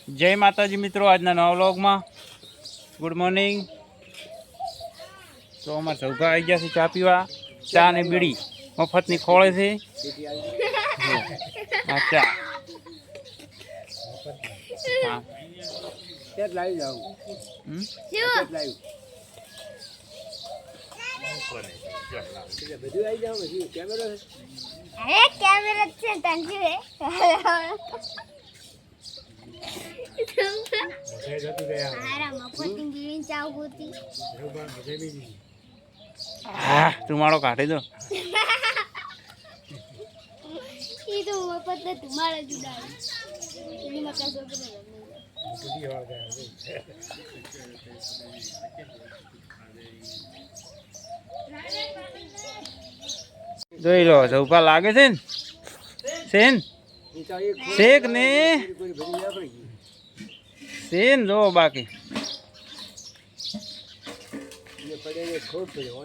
જય માતાજી મિત્રો, આજના નવા વ્લોગમાં ગુડ મોર્નિંગ। તો અમારે સૌભા આવી ગયા છે ચા પીવા। ચા ને બીડી મફતની ખોળે છે। આ ચા હા લાવી જાવ બધું આવી જાવ પછી કેમેરો અરે કેમેરા છે તંજી રે હા તમારો કાઢી દો। ઈ તો મફત ને તમારા જુદાઈ એની મકા છોકરો જોઈ લો સૌભા લાગે છે ને સેન શેક ને સેન જો બાકી ખૂબ પડ્યો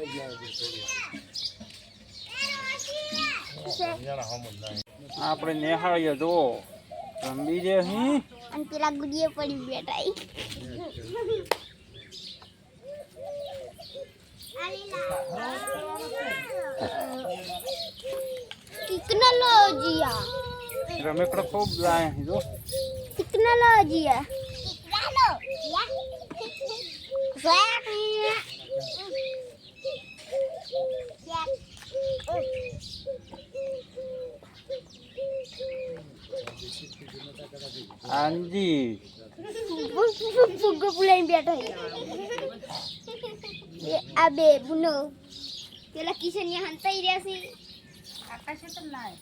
આપણે નેહાળીએ જો રંબી જે હી અને પેલા ગુડીએ પડી બેઠા ટેકનોલોજીયા રમેકડો ખૂબ જાય જો ટેકનોલોજીયા હાજી ફુગ્ગો પુલાઈને બેઠા આ બે બુનો પેલા કિશનિયા હંતાઈ રહ્યા છે આકાશે તો લાય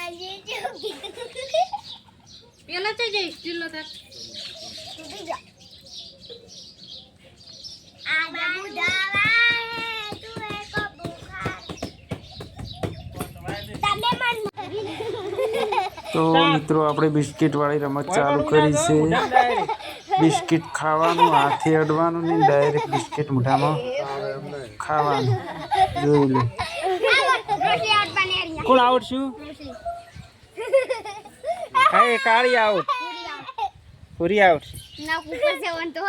આજે જો પેલા તો જે સ્ટીલ હતા તૂટી જા આ બાબુ દાવા તું એક બુખાર તને મન તો મિત્રો આપણે બિસ્કિટ વાળી રમત ચાલુ કરી છે। બિસ્કિટ ખાવાનું હાથે અડવાનું નહીં, ડાયરેક્ટ બિસ્કિટ મોઢામાં ખાવાનું। જોઈ લે કોણ આઉટ છું? એ કાળી આઉટ, પૂરી આઉટ ના ઉપર જવાનું તો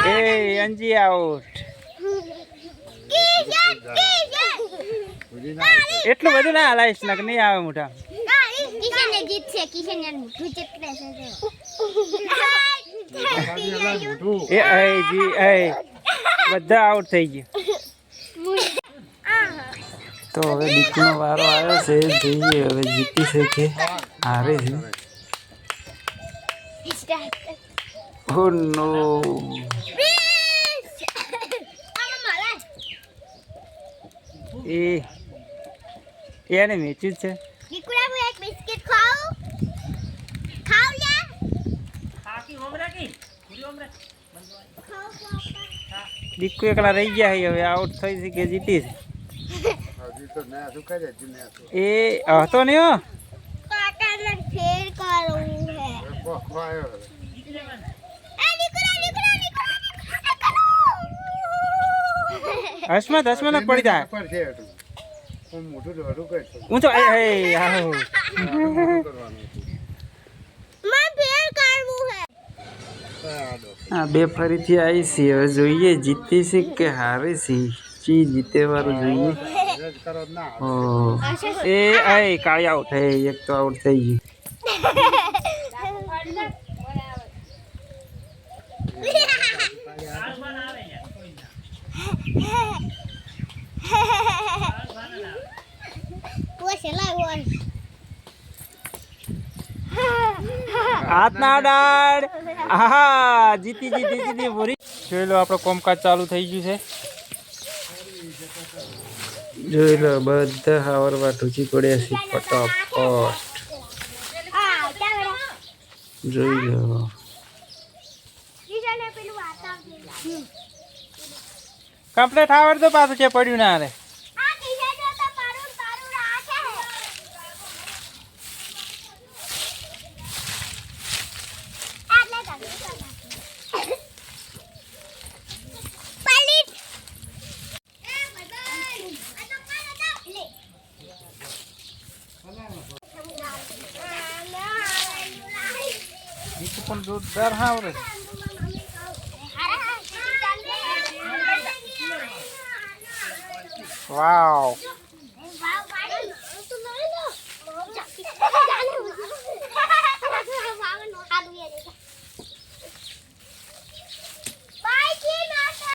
એ અંજી આઉટ। એટલું બધું ના હલાઈશ ને નહીં આવે મોઢા। કિશનને જીત છે, કિશનને મોઢું ચટકે છે એ જી એ બધા આઉટ થઈ ગયા। તો હવે દીકરીનો વારો આવ્યો છે, જોઈએ હવે જીતી છે કે હારે છે। ઓ નો એને મેચ્યું છે। દીકરા હું એક બિસ્કિટ ખાઉં ખાવ યાર દીકુ એકલા રહી ગયા છે, હવે આઉટ થઈ છે કે જીતી છે એ હતો ને હો કાકાને ફેર કરવું હે હસમત હસમત પડી જાય હું તો આહો હા બે ફરીથી આવી છે। હવે જોઈએ જીતી છે કે હારે છે, ચી જીતે વાળું જોઈએ। ઓ એ કાળી આઉટ હે, એક તો આઉટ થઈ ગયું। હાથ ના ડાળ હા જીતી જીતી જીતી પૂરી। જોઈ લો આપણો કોમકાજ ચાલુ થઈ ગયું છે। જોઈ લો બધા હાવરવા ઢૂચી પડ્યા છે ફટાફટ। જોઈ લો કમ્પ્લીટ આવડ તો પાછું છે પડ્યું ના રે ગીત પણ જોરદાર આવડે. વાવ.